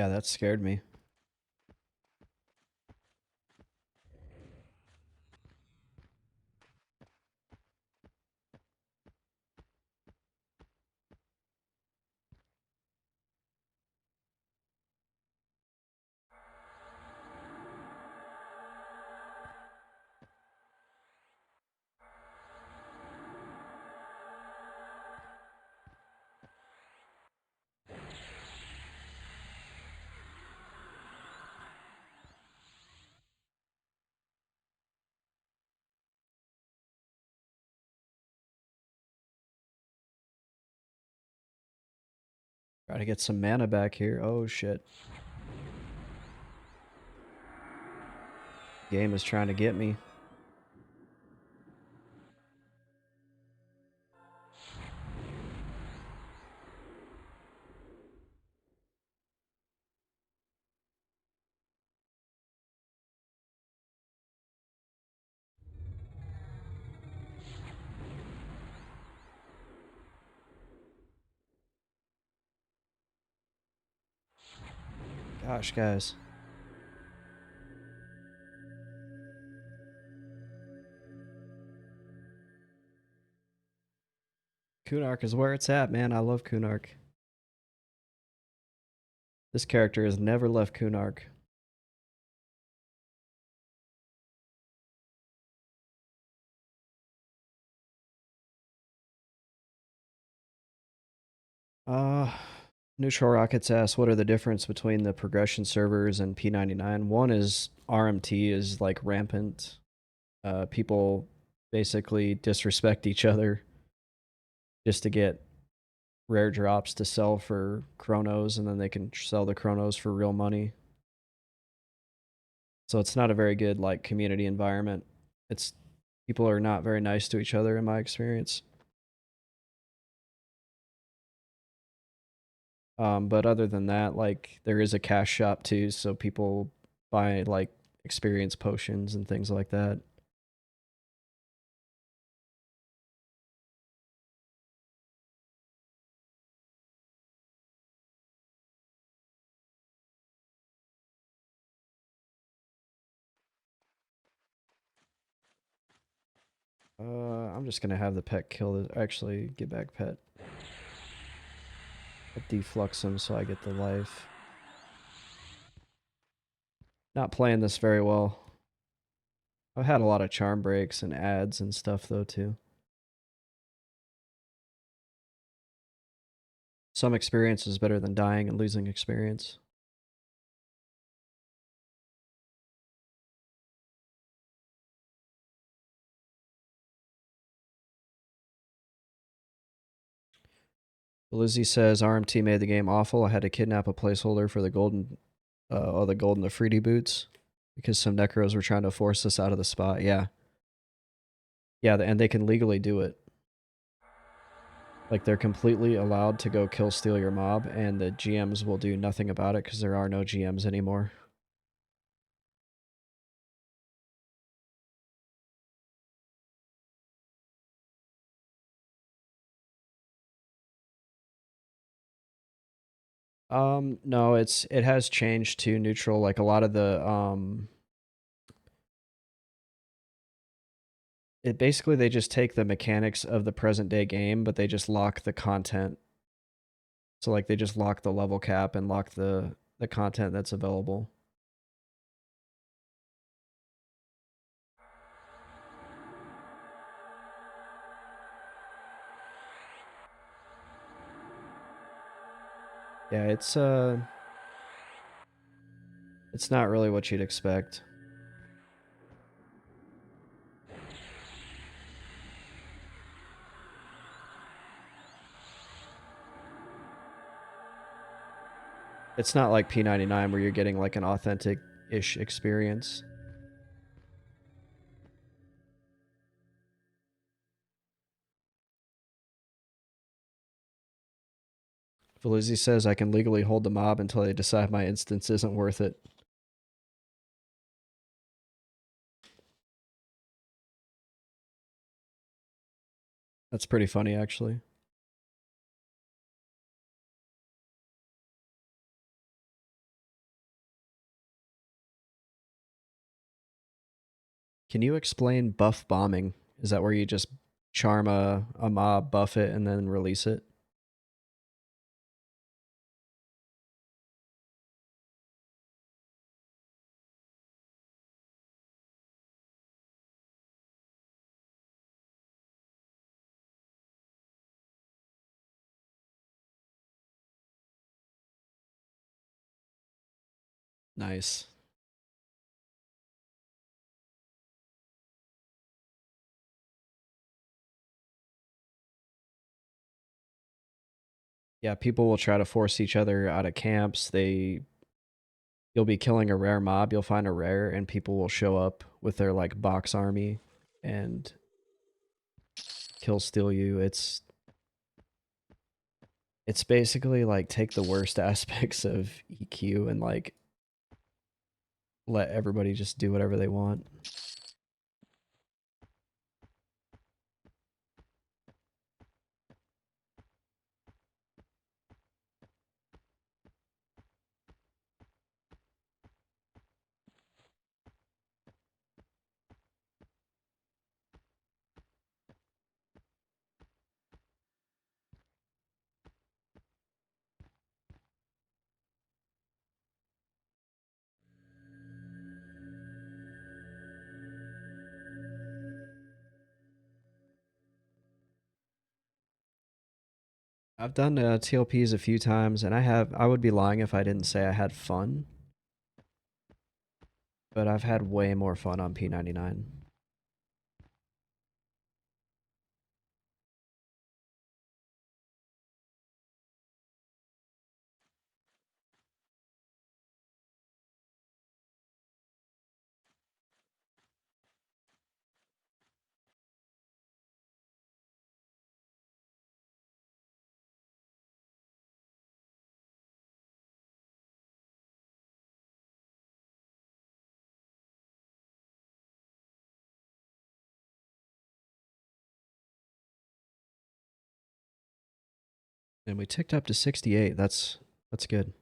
Yeah, that scared me. Try to get some mana back here. Oh shit. Game is trying to get me. Gosh, guys. Kunark is where it's at, man. I love Kunark. This character has never left Kunark. Uh, Neutral Rockets asks, what are the difference between the progression servers and P99? One is RMT is like rampant. People basically disrespect each other just to get rare drops to sell for chronos, and then they can sell the chronos for real money. So it's not a very good like community environment. It's people are not very nice to each other in my experience. But other than that, like there is a cash shop too, so people buy like experience potions and things like that. I'm just gonna have the pet kill it. Actually, get back pet. I'll deflux him so I get the life. Not playing this very well. I've had a lot of charm breaks and ads and stuff though too. Some experience is better than dying and losing experience. Lizzie says RMT made the game awful. I had to kidnap a placeholder for the the golden the fruity boots because some necros were trying to force us out of the spot. Yeah, yeah, and they can legally do it. Like they're completely allowed to go kill steal your mob, and the GMs will do nothing about it because there are no GMs anymore. No, it has changed to neutral. Like a lot of the it basically they just take the mechanics of the present day game, but they just lock the content. So like they just lock the level cap and lock the content that's available. Yeah, it's not really what you'd expect. It's not like P99 where you're getting like an authentic-ish experience. Velizzi says I can legally hold the mob until they decide my instance isn't worth it. That's pretty funny, actually. Can you explain buff bombing? Is that where you just charm a mob, buff it, and then release it? Nice. Yeah, people will try to force each other out of camps. You'll be killing a rare mob, you'll find a rare, and people will show up with their like box army and kill steal you. It's basically like take the worst aspects of EQ and like let everybody just do whatever they want. I've done TLPs a few times, and I would be lying if I didn't say I had fun, but I've had way more fun on P99. And we ticked up to 68. That's good.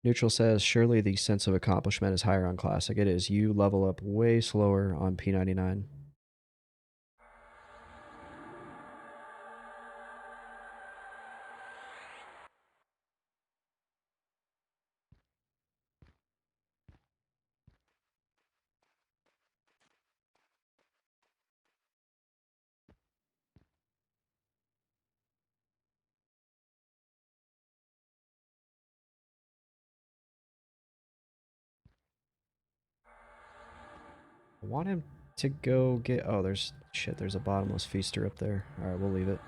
Neutral says, surely the sense of accomplishment is higher on Classic. It is. You level up way slower on P99. I want him to go get... Oh, there's a bottomless feaster up there. Alright, we'll leave it.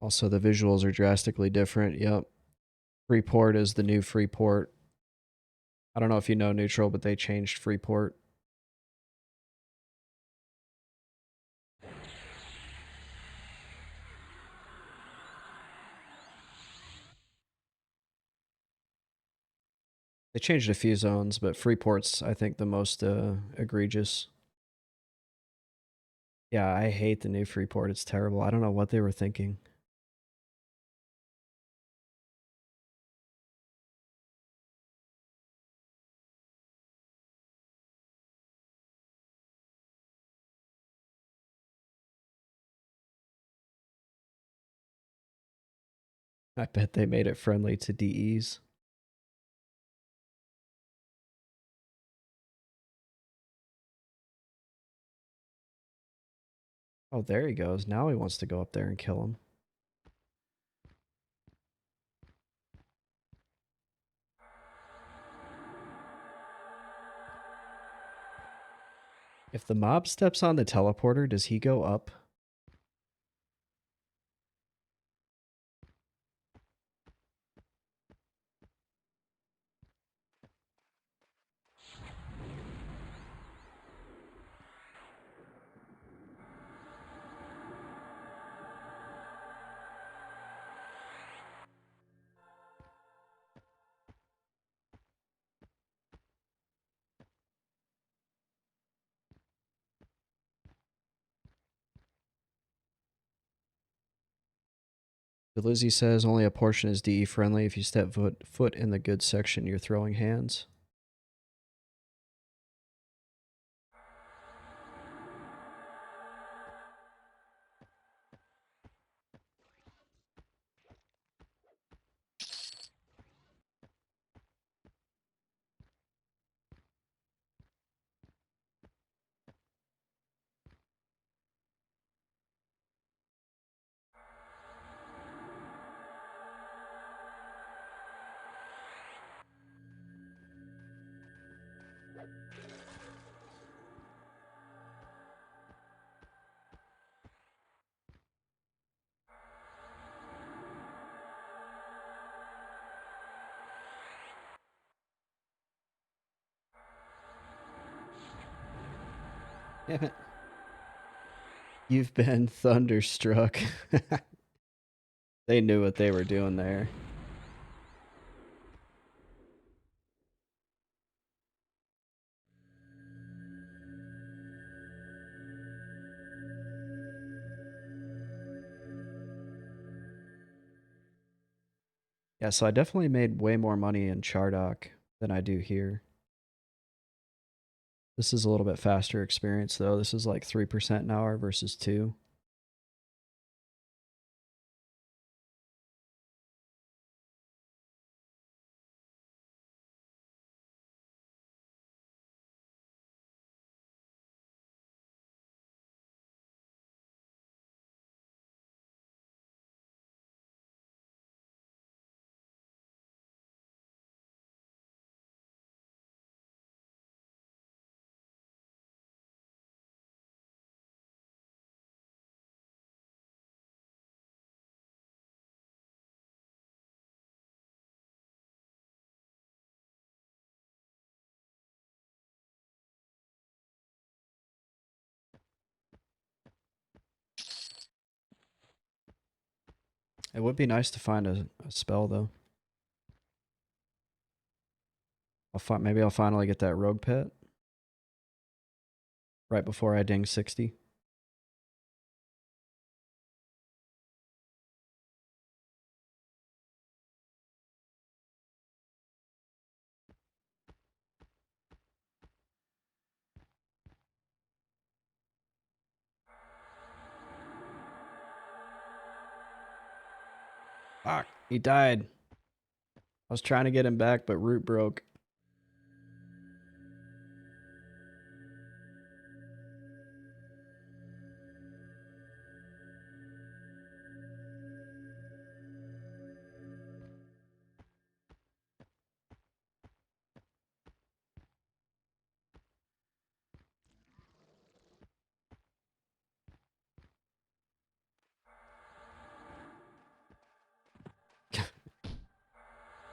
Also, the visuals are drastically different. Yep. Freeport is the new Freeport. I don't know if you know Neutral, but they changed Freeport. They changed a few zones, but Freeport's, I think, the most egregious. Yeah, I hate the new Freeport. It's terrible. I don't know what they were thinking. I bet they made it friendly to DEs. Oh, there he goes. Now he wants to go up there and kill him. If the mob steps on the teleporter, does he go up? Lizzie says only a portion is DE friendly. If you step foot in the good section, you're throwing hands. Damn it. You've been thunderstruck. They knew what they were doing there. Yeah, so I definitely made way more money in Chardock than I do here. This is a little bit faster experience though. This is like 3% an hour versus 2. It would be nice to find a spell though. Maybe I'll finally get that rogue pet right before I ding 60. Fuck, he died. I was trying to get him back, but root broke.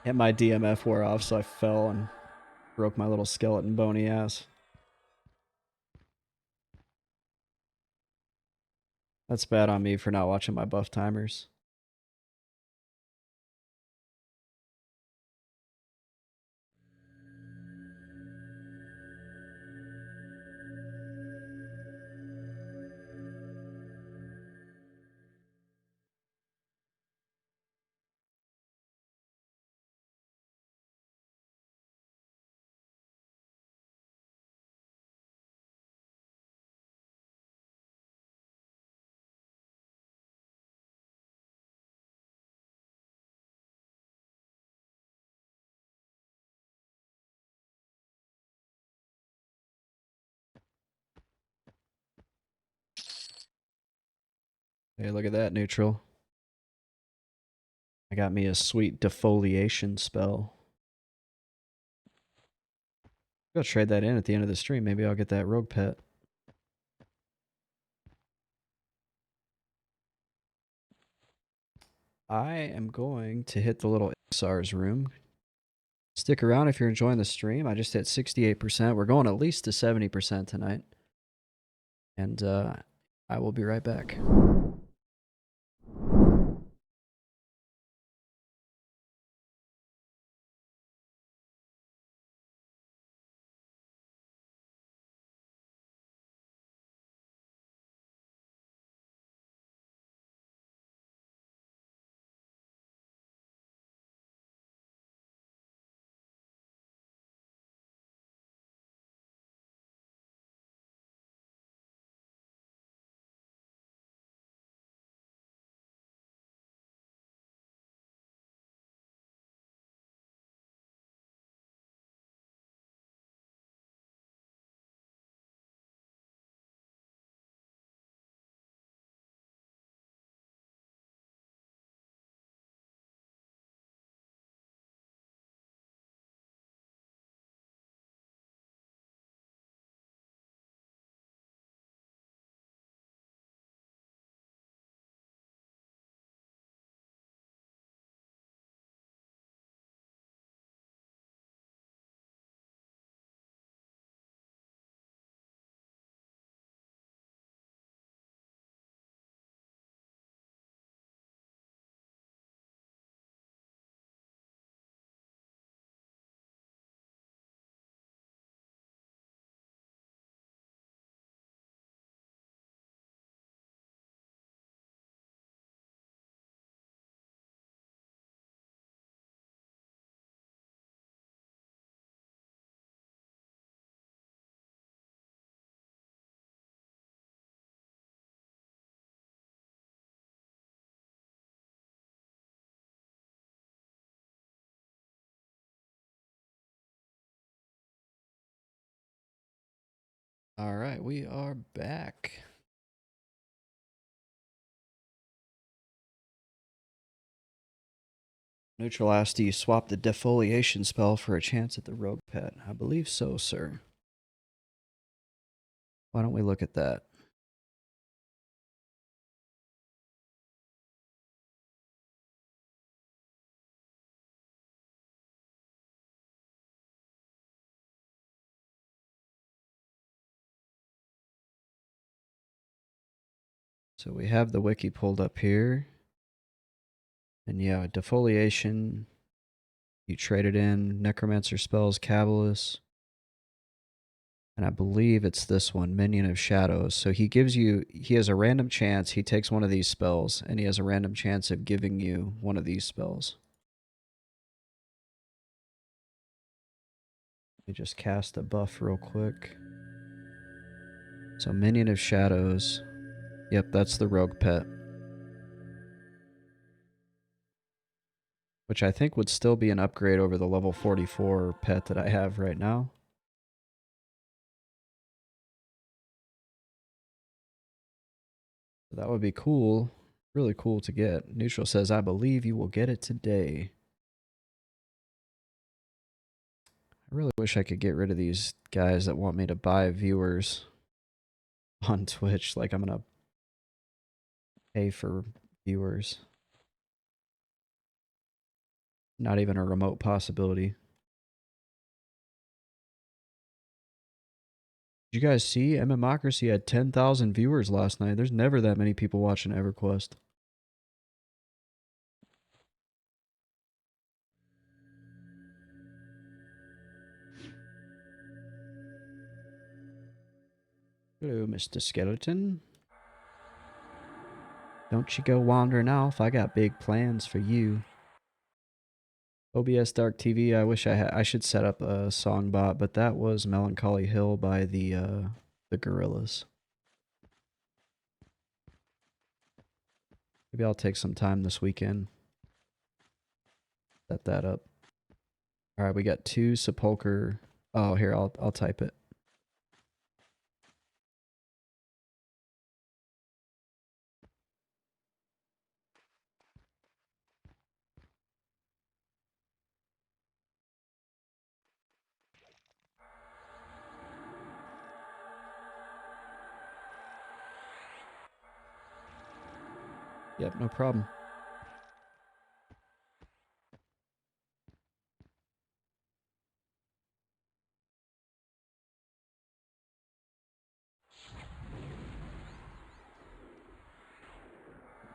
And my DMF wore off, so I fell and broke my little skeleton bony ass. That's bad on me for not watching my buff timers. Hey, look at that, neutral. I got me a sweet defoliation spell. Go trade that in at the end of the stream. Maybe I'll get that rogue pet. I am going to hit the little XR's room. Stick around if you're enjoying the stream. I just hit 68%. We're going at least to 70% tonight. And I will be right back. All right, we are back. Neutral asked, do you swap the defoliation spell for a chance at the rogue pet? I believe so, sir. Why don't we look at that? So we have the wiki pulled up here. And yeah, defoliation, you trade it in, necromancer spells, Cabalist. And I believe it's this one, Minion of Shadows. So he has a random chance, he takes one of these spells, and he has a random chance of giving you one of these spells. Let me just cast a buff real quick. So Minion of Shadows. Yep, that's the rogue pet. Which I think would still be an upgrade over the level 44 pet that I have right now. That would be cool. Really cool to get. Neutral says, I believe you will get it today. I really wish I could get rid of these guys that want me to buy viewers on Twitch. Like, I'm going to pay for viewers. Not even a remote possibility. Did you guys see? MMocracy had 10,000 viewers last night. There's never that many people watching EverQuest. Hello, Mr. Skeleton. Don't you go wandering off. I got big plans for you. OBS Dark TV. I wish I should set up a song bot, but that was Melancholy Hill by the Gorillas. Maybe I'll take some time this weekend. Set that up. All right, we got 2 Sepulcher. Oh, here I'll type it. Yep, no problem.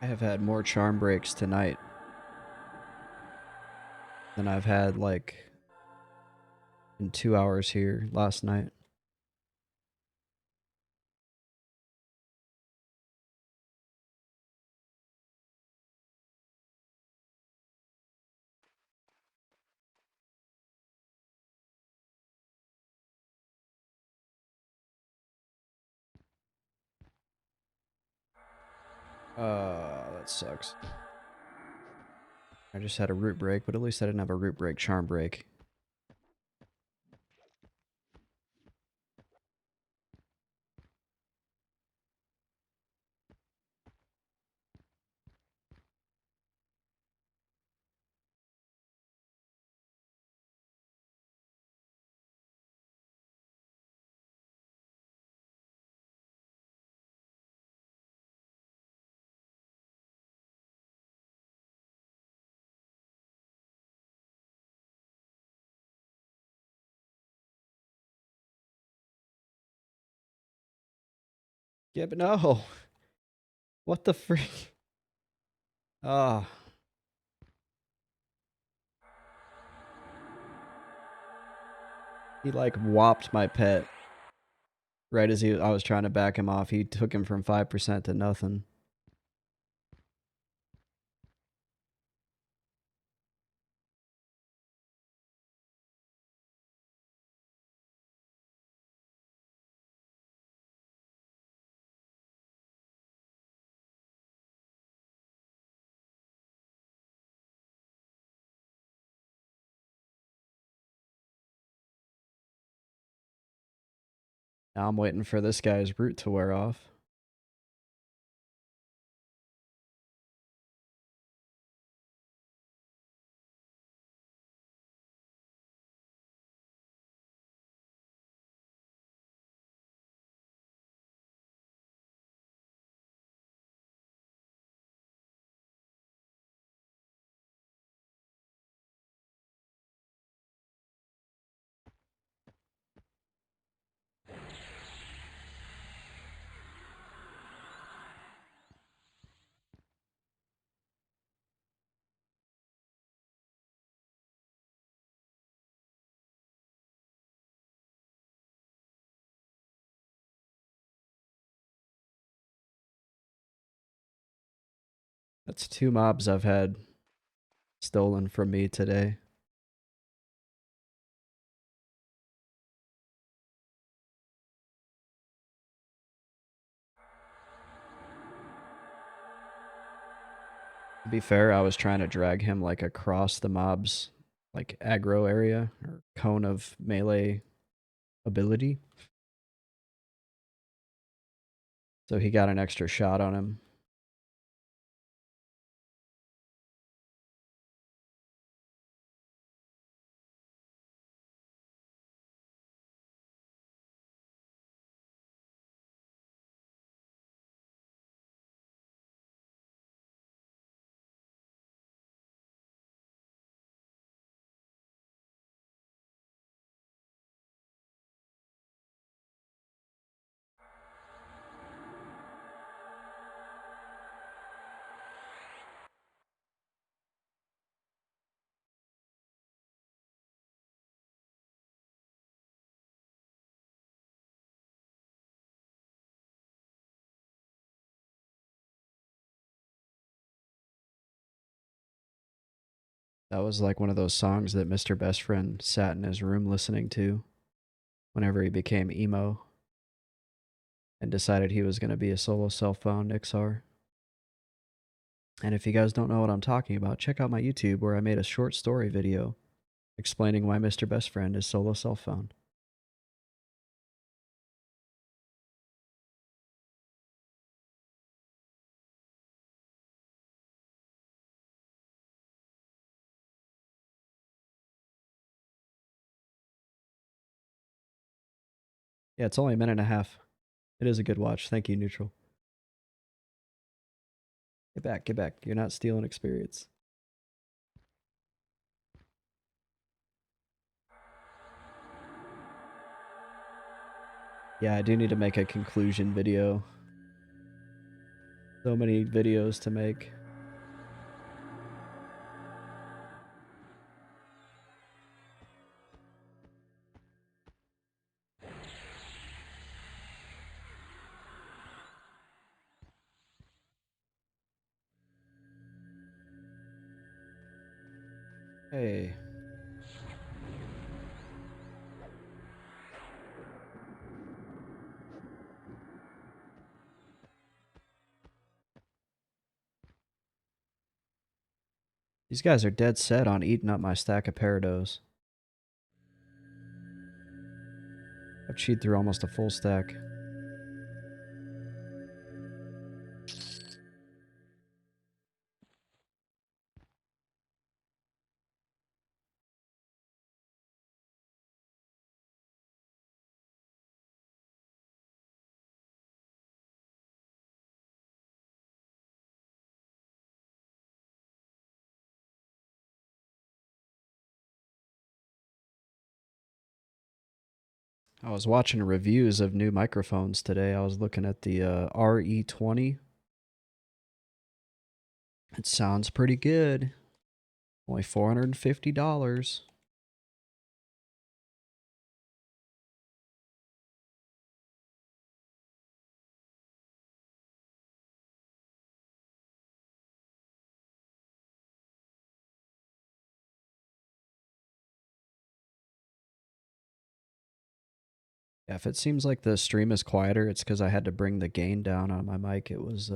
I have had more charm breaks tonight than I've had like in 2 hours here last night. That sucks. I just had a root break, but at least I didn't have a root break charm break. Yeah, but no. What the freak? Ah. He like whopped my pet. Right as I was trying to back him off, he took him from 5% to nothing. Now I'm waiting for this guy's root to wear off. That's 2 mobs I've had stolen from me today. To be fair, I was trying to drag him like across the mob's like aggro area or cone of melee ability. So he got an extra shot on him. That was like one of those songs that Mr. Best Friend sat in his room listening to whenever he became emo and decided he was going to be a solo self-found Ixar. And if you guys don't know what I'm talking about, check out my YouTube where I made a short story video explaining why Mr. Best Friend is solo self-found. Yeah, it's only a minute and a half. It is a good watch. Thank you, Neutral. Get back, get back. You're not stealing experience. Yeah, I do need to make a conclusion video. So many videos to make. Hey. These guys are dead set on eating up my stack of Parados. I've chewed through almost a full stack. I was watching reviews of new microphones today. I was looking at the RE20. It sounds pretty good. Only $450. Yeah, if it seems like the stream is quieter, it's because I had to bring the gain down on my mic. It was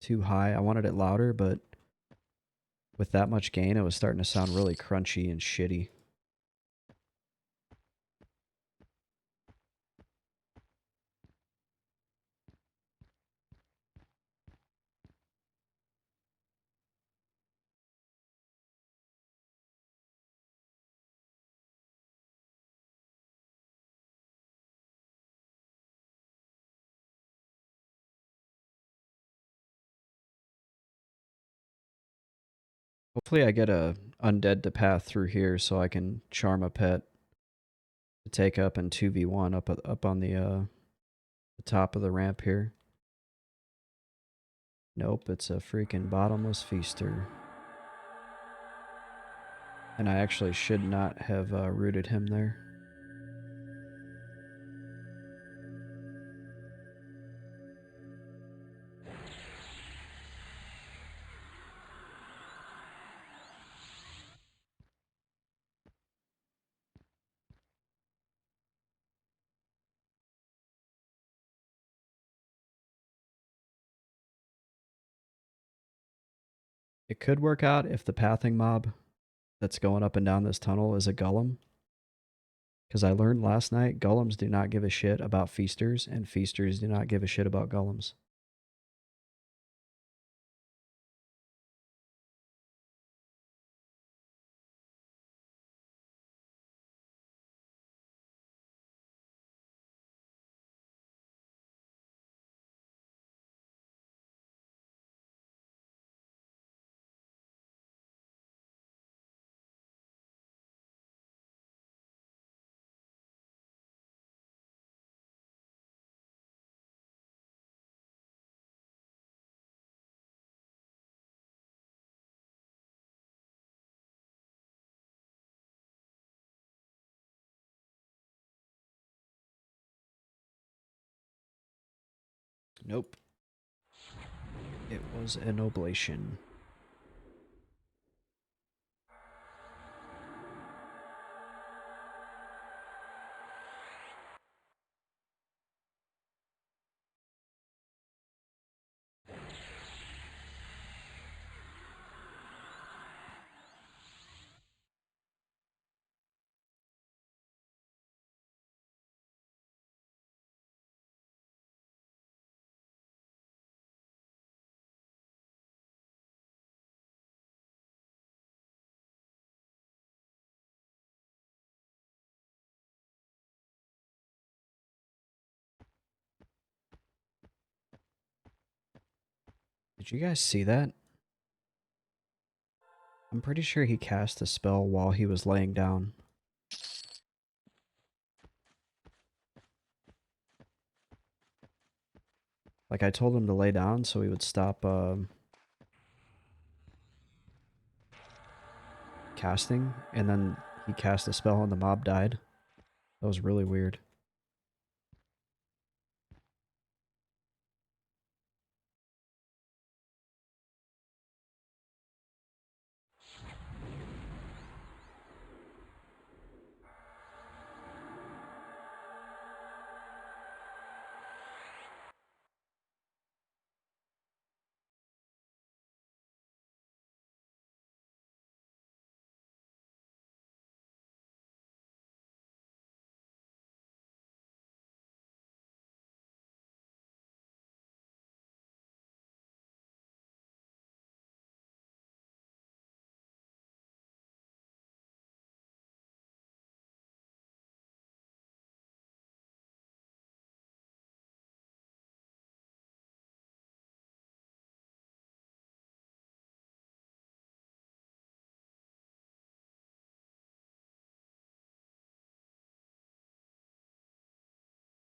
too high. I wanted it louder, but with that much gain, it was starting to sound really crunchy and shitty. Hopefully I get a undead to path through here so I can charm a pet to take up and 2v1 up on the top of the ramp here. Nope, it's a freaking bottomless feaster. And I actually should not have rooted him there. It could work out if the pathing mob that's going up and down this tunnel is a golem. Because I learned last night, golems do not give a shit about feasters, and feasters do not give a shit about golems. Nope. It was an oblation. Did you guys see that? I'm pretty sure he cast a spell while he was laying down. Like, I told him to lay down so he would stop casting, and then he cast a spell and the mob died. That was really weird.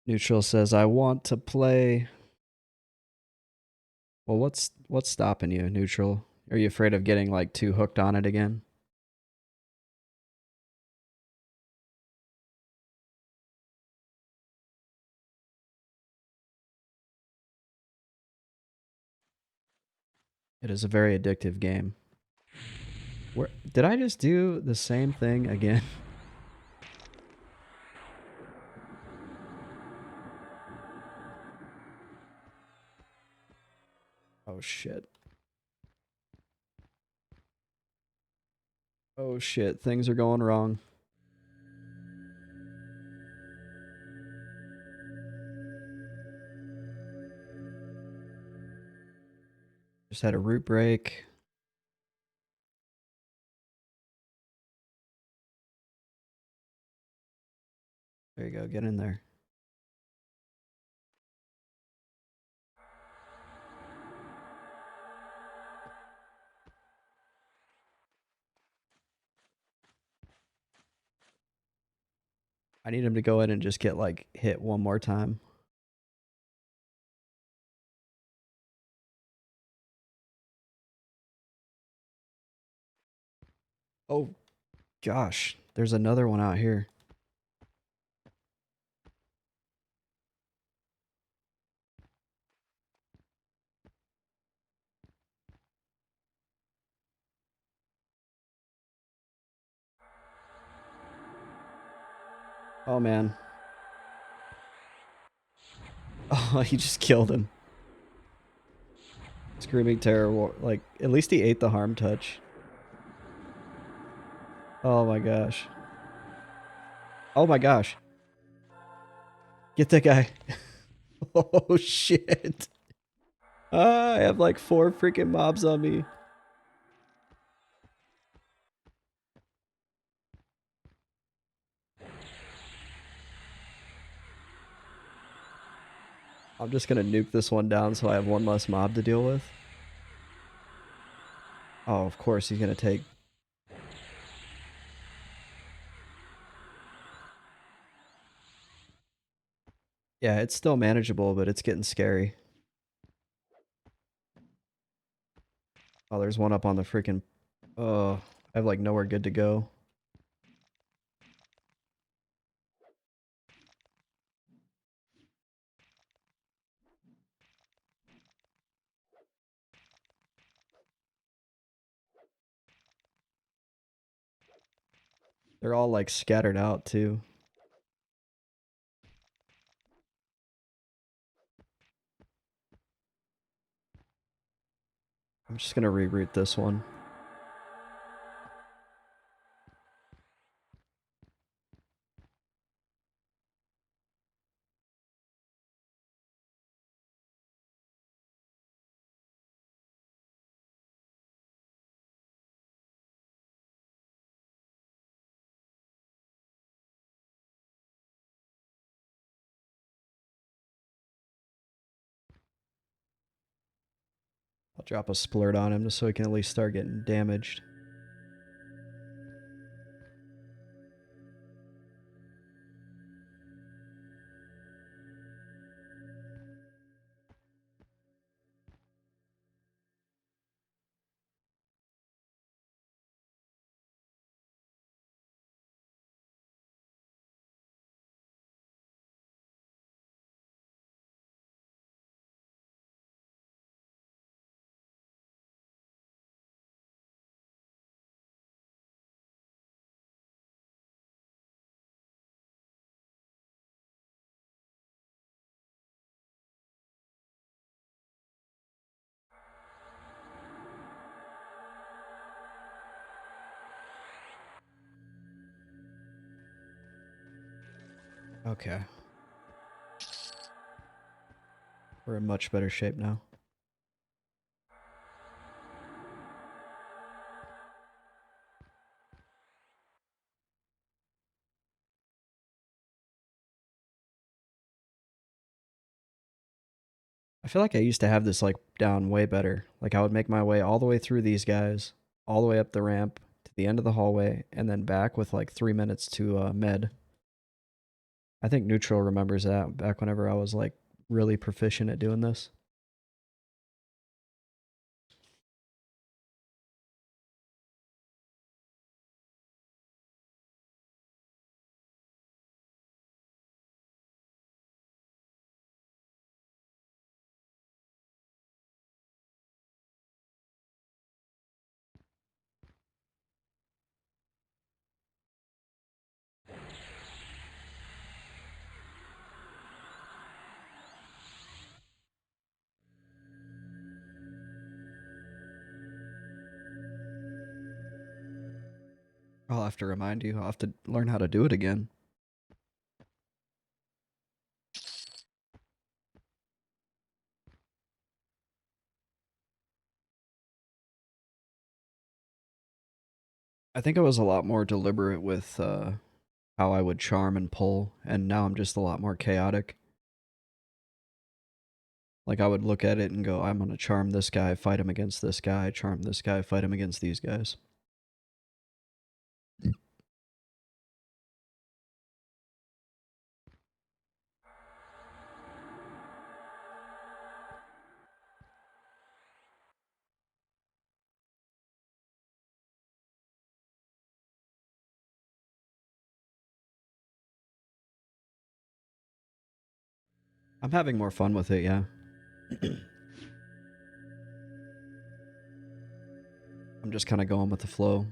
Neutral says, I want to play. Well, what's stopping you, Neutral? Are you afraid of getting like too hooked on it again? It is a very addictive game. Where did I just do the same thing again? Oh shit. Oh shit, things are going wrong. Just had a root break. There you go, get in there. I need him to go in and just get like hit one more time. Oh gosh, there's another one out here. Oh man. Oh, he just killed him. Screaming terror. Like, at least he ate the harm touch. Oh my gosh. Oh my gosh. Get that guy. Oh shit. I have like 4 freaking mobs on me. I'm just gonna nuke this one down so I have one less mob to deal with. Oh, of course he's gonna take... Yeah, it's still manageable, but it's getting scary. Oh, there's one up on the freaking... Oh, I have like nowhere good to go. They're all like scattered out too. I'm just gonna reroute this one. I'll drop a splurt on him just so he can at least start getting damaged. Okay. We're in much better shape now. I feel like I used to have this like down way better. Like I would make my way all the way through these guys, all the way up the ramp to the end of the hallway, and then back with like 3 minutes to med. I think Neutral remembers that back whenever I was like really proficient at doing this. I'll have to remind you. I'll have to learn how to do it again. I think I was a lot more deliberate with how I would charm and pull, and now I'm just a lot more chaotic. Like I would look at it and go, I'm gonna charm this guy, fight him against this guy, charm this guy, fight him against these guys. I'm having more fun with it, yeah. I'm just kind of going with the flow.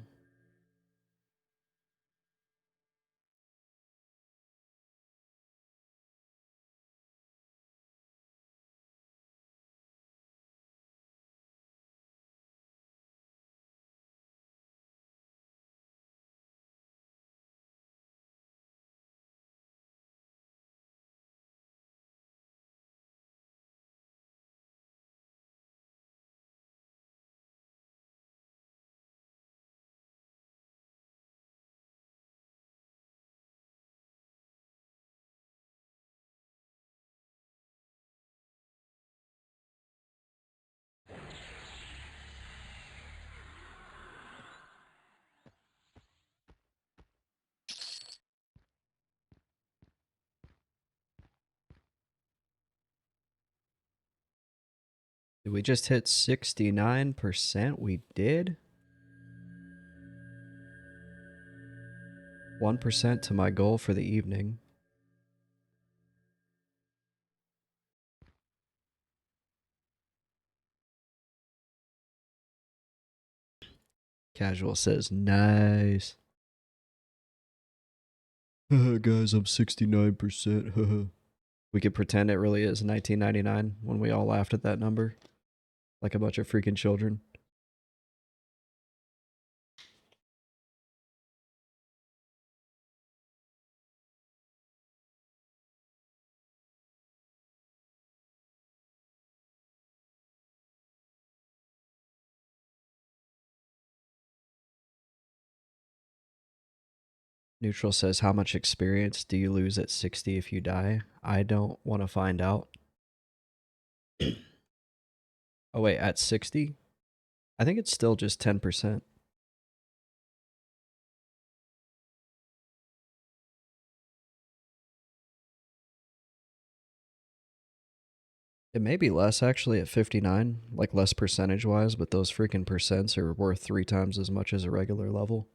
Did we just hit 69%? We did? 1% to my goal for the evening. Casual says, nice. Guys, I'm 69%. We could pretend it really is 1999 when we all laughed at that number. Like a bunch of freaking children. Neutral says, how much experience do you lose at 60 if you die? I don't want to find out. Oh, wait, at 60? I think it's still just 10%. It may be less actually at 59, like less percentage wise, but those freaking percents are worth 3 times as much as a regular level.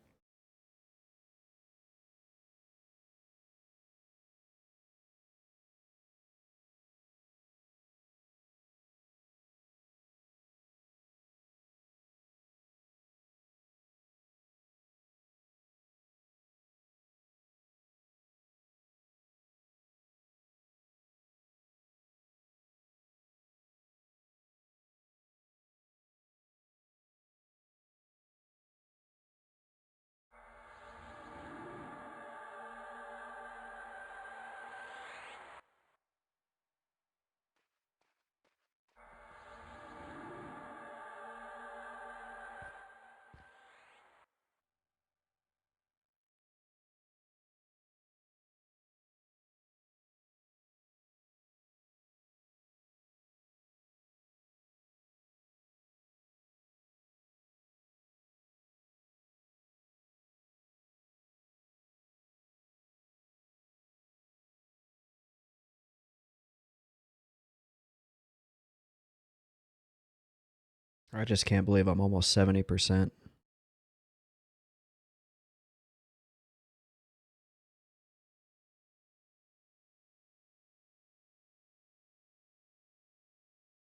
I just can't believe I'm almost 70%.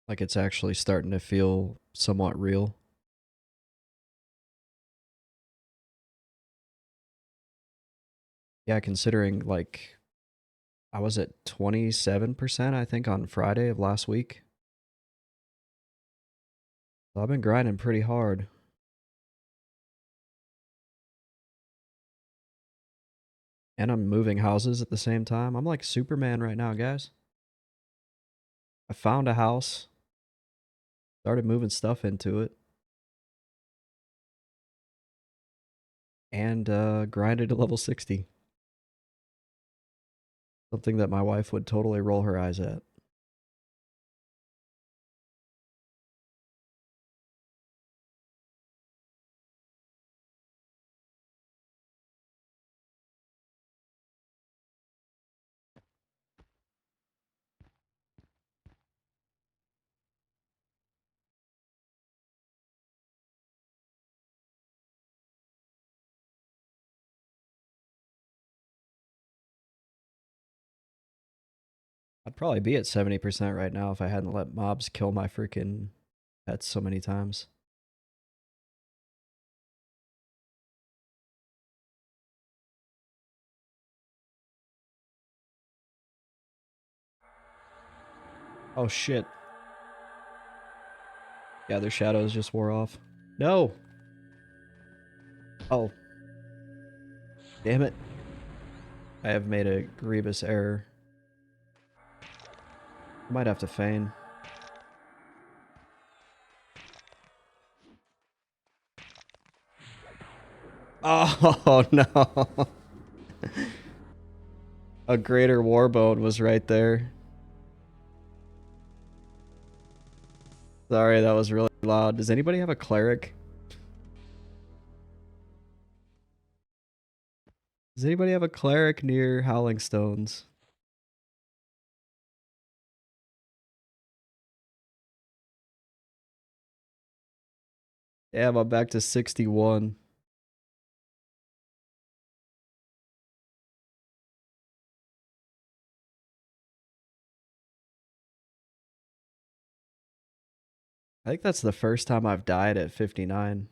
Like it's actually starting to feel somewhat real. Yeah, considering like I was at 27%, I think, on Friday of last week. So I've been grinding pretty hard. And I'm moving houses at the same time. I'm like Superman right now, guys. I found a house, started moving stuff into it, and grinded to level 60. Something that my wife would totally roll her eyes at. I'd probably be at 70% right now if I hadn't let mobs kill my freaking pets so many times. Oh shit. Yeah, their shadows just wore off. No! Oh, damn it. I have made a grievous error. I might have to feign. Oh no! A greater warbone was right there. Sorry, that was really loud. Does anybody have a cleric? Does anybody have a cleric near Howling Stones? Damn, I'm back to 61. I think that's the first time I've died at 59.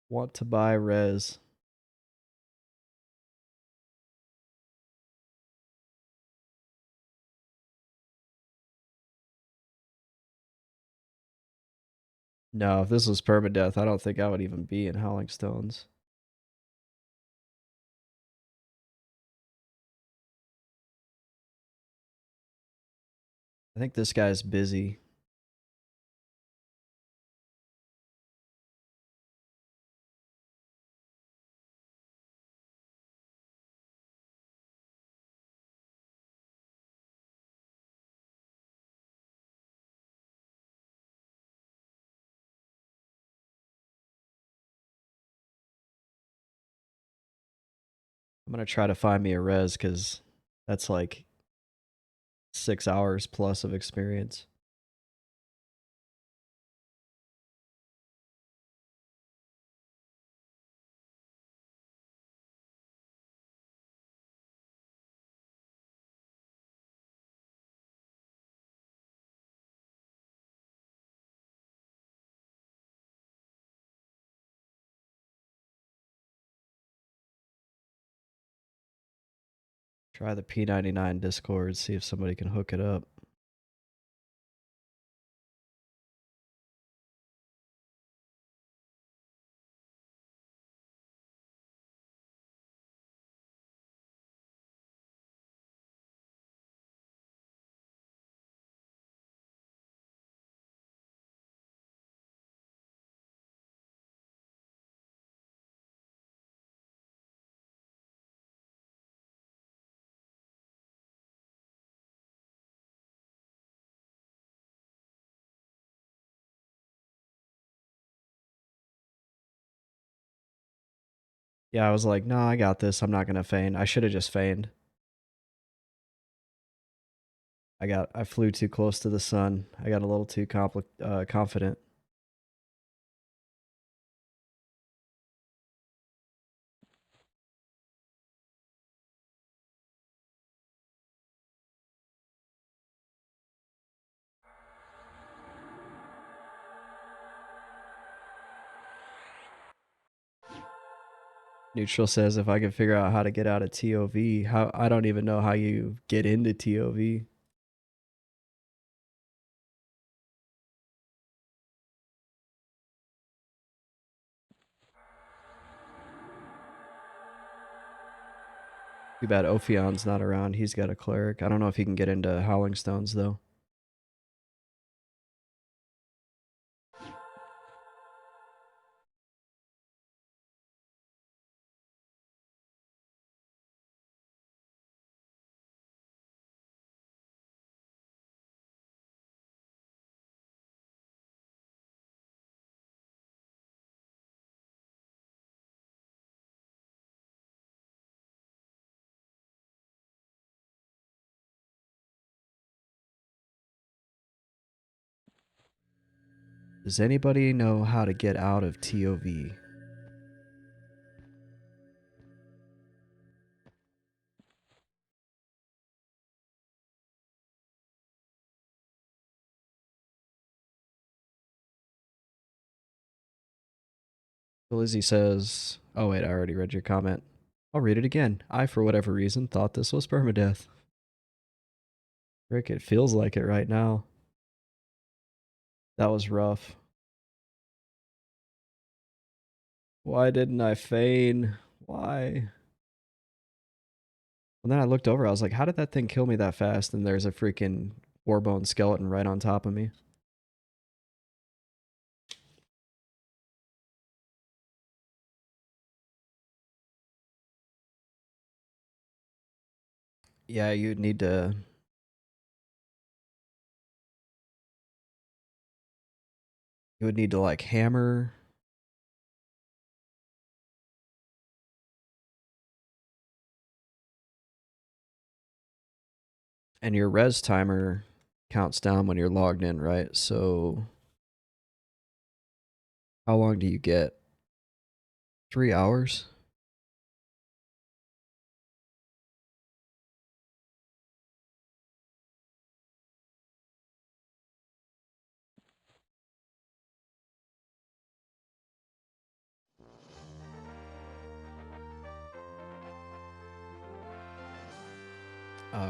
Want to buy res. No, if this was permadeath, I don't think I would even be in Howling Stones. I think this guy's busy. I'm gonna try to find me a res because that's like 6 hours plus of experience. Try the P99 Discord, see if somebody can hook it up. Yeah, I was like, no, I got this. I'm not gonna feign. I should have just feigned. I flew too close to the sun. I got a little too confident. Neutral says if I could figure out how to get out of TOV, how I don't even know how you get into TOV. Too bad Ophion's not around. He's got a cleric. I don't know if he can get into Howling Stones though. Does anybody know how to get out of TOV? So Lizzie says, oh wait, I already read your comment. I'll read it again. I, for whatever reason, thought this was permadeath. Rick, it feels like it right now. That was rough. Why didn't I feign? Why? And then I looked over, I was like, how did that thing kill me that fast? And there's a freaking four-bone skeleton right on top of me. Yeah, you'd need to... You would need to, like, hammer... And your res timer counts down when you're logged in, right? So... How long do you get? 3 hours?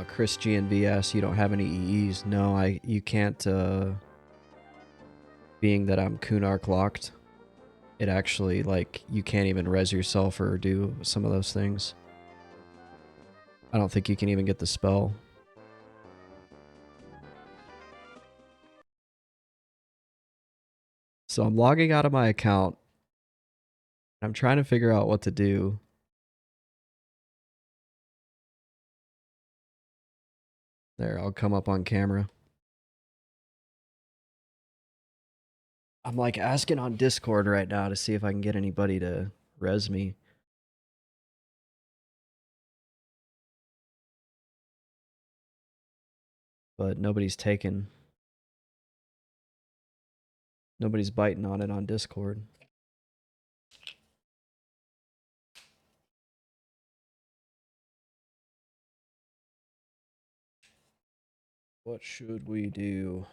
Chris G and V asks, you don't have any EEs? No, you can't, being that I'm Kunark locked, it actually, like, you can't even res yourself or do some of those things. I don't think you can even get the spell. So I'm logging out of my account. I'm trying to figure out what to do. There, I'll come up on camera. I'm like asking on Discord right now to see if I can get anybody to res me. But nobody's taken. Nobody's biting on it on Discord. What should we do?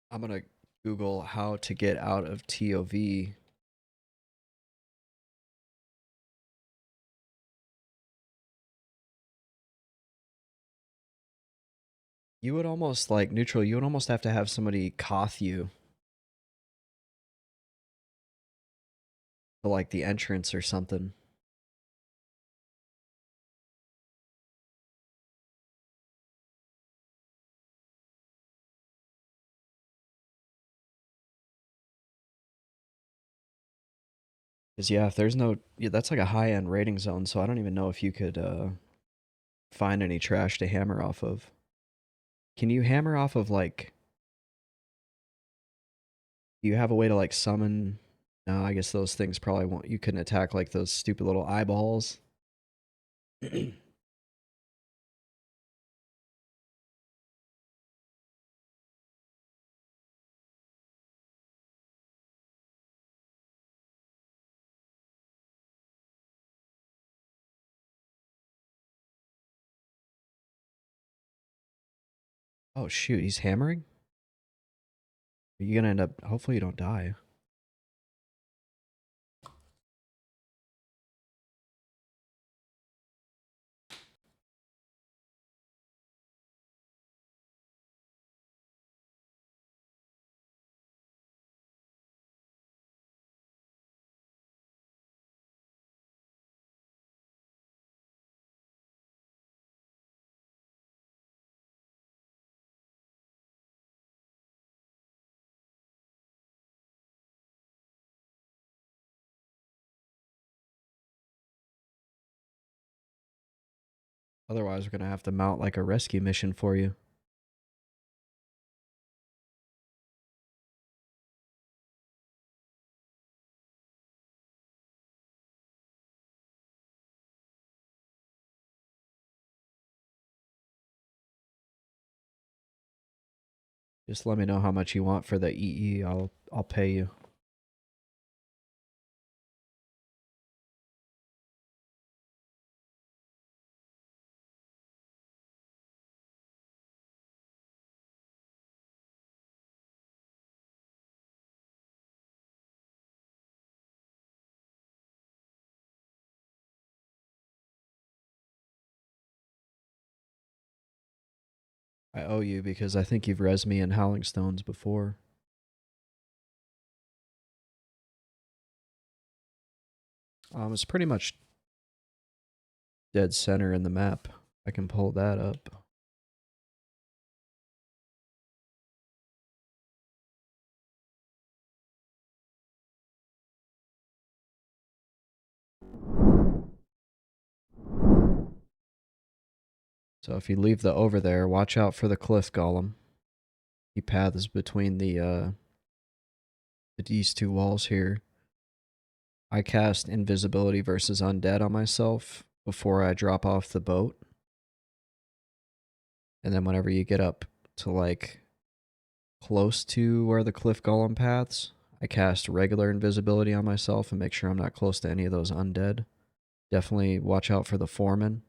I'm gonna Google how to get out of TOV. You would almost, like, neutral, you would almost have to have somebody cough you to, like, the entrance or something. Because, yeah, if there's no... Yeah, that's like a high-end rating zone, so I don't even know if you could find any trash to hammer off of. Can you hammer off of, like... Do you have a way to, like, summon... No, I guess those things probably won't... You couldn't attack, like, those stupid little eyeballs. Oh, shoot, he's hammering? Are you gonna end up... Hopefully you don't die. Otherwise, we're gonna have to mount, like, a rescue mission for you. Just let me know how much you want for the EE. I'll pay you. I owe you because I think you've res me in Howling Stones before. It's pretty much dead center in the map. I can pull that up. So if you leave the over there, watch out for the cliff golem. He paths between these two walls here. I cast invisibility versus undead on myself before I drop off the boat. And then whenever you get up to like close to where the cliff golem paths, I cast regular invisibility on myself and make sure I'm not close to any of those undead. Definitely watch out for the foreman.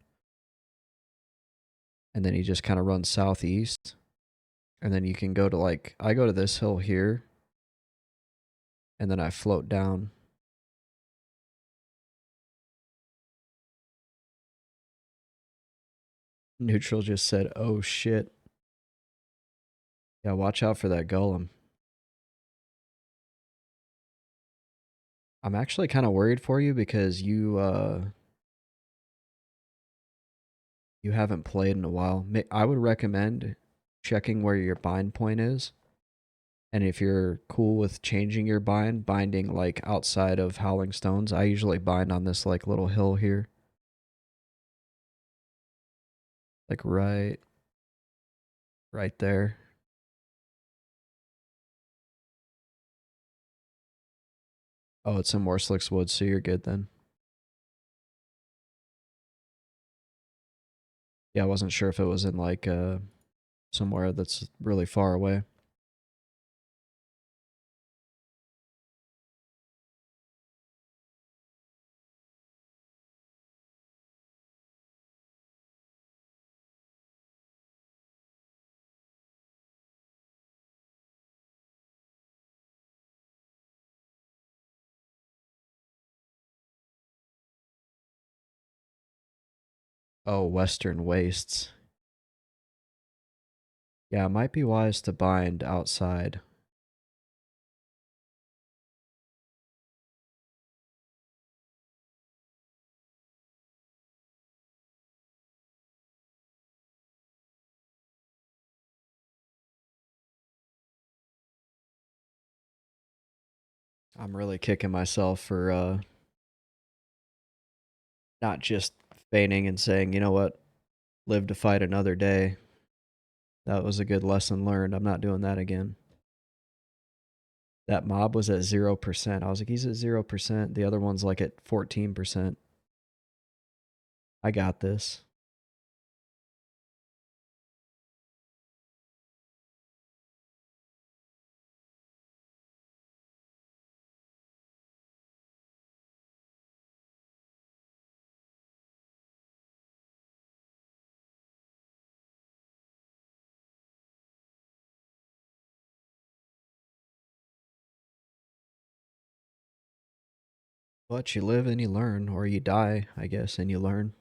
And then you just kind of run southeast. And then you can go to like, I go to this hill here. And then I float down. Neutral just said, oh shit. Yeah, watch out for that golem. I'm actually kind of worried for you because you haven't played in a while. I would recommend checking where your bind point is. And if you're cool with changing your binding like outside of Howling Stones, I usually bind on this like little hill here. Like right there. Oh, it's in Morslick's Woods, so you're good then. Yeah, I wasn't sure if it was in like somewhere that's really far away. Oh, Western Wastes. Yeah, it might be wise to bind outside. I'm really kicking myself for not just feigning and saying, you know what, live to fight another day. That was a good lesson learned. I'm not doing that again. That mob was at 0%. I was like, he's at 0%. The other one's like at 14%. I got this. But you live and you learn, or you die, I guess, and you learn.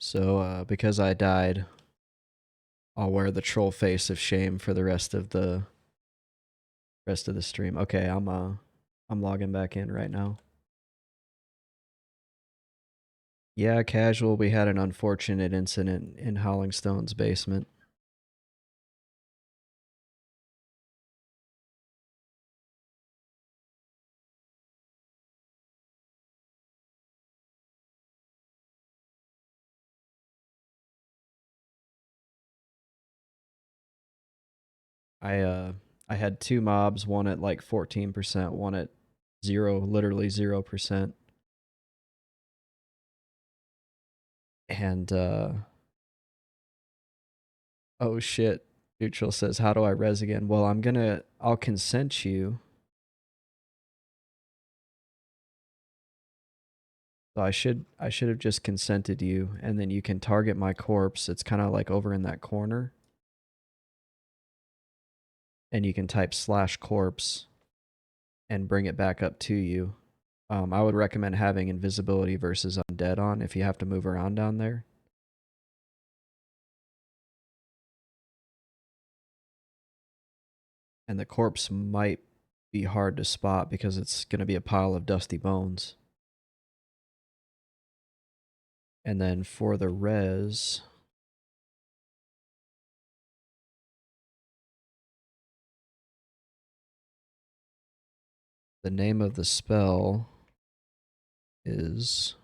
So, because I died, I'll wear the troll face of shame for the rest of the stream. Okay, I'm logging back in right now. Yeah, casual. We had an unfortunate incident in Howling Stone's basement. I uh I had two mobs, one at like 14%, one at zero, literally 0%. And oh shit. Neutral says, "How do I res again?" Well, I'll consent you. So I should have just consented you, and then you can target my corpse. It's kind of like over in that corner, and you can type /corpse and bring it back up to you. I would recommend having invisibility versus undead on if you have to move around down there. And the corpse might be hard to spot because it's going to be a pile of dusty bones. And then for the res, the name of the spell is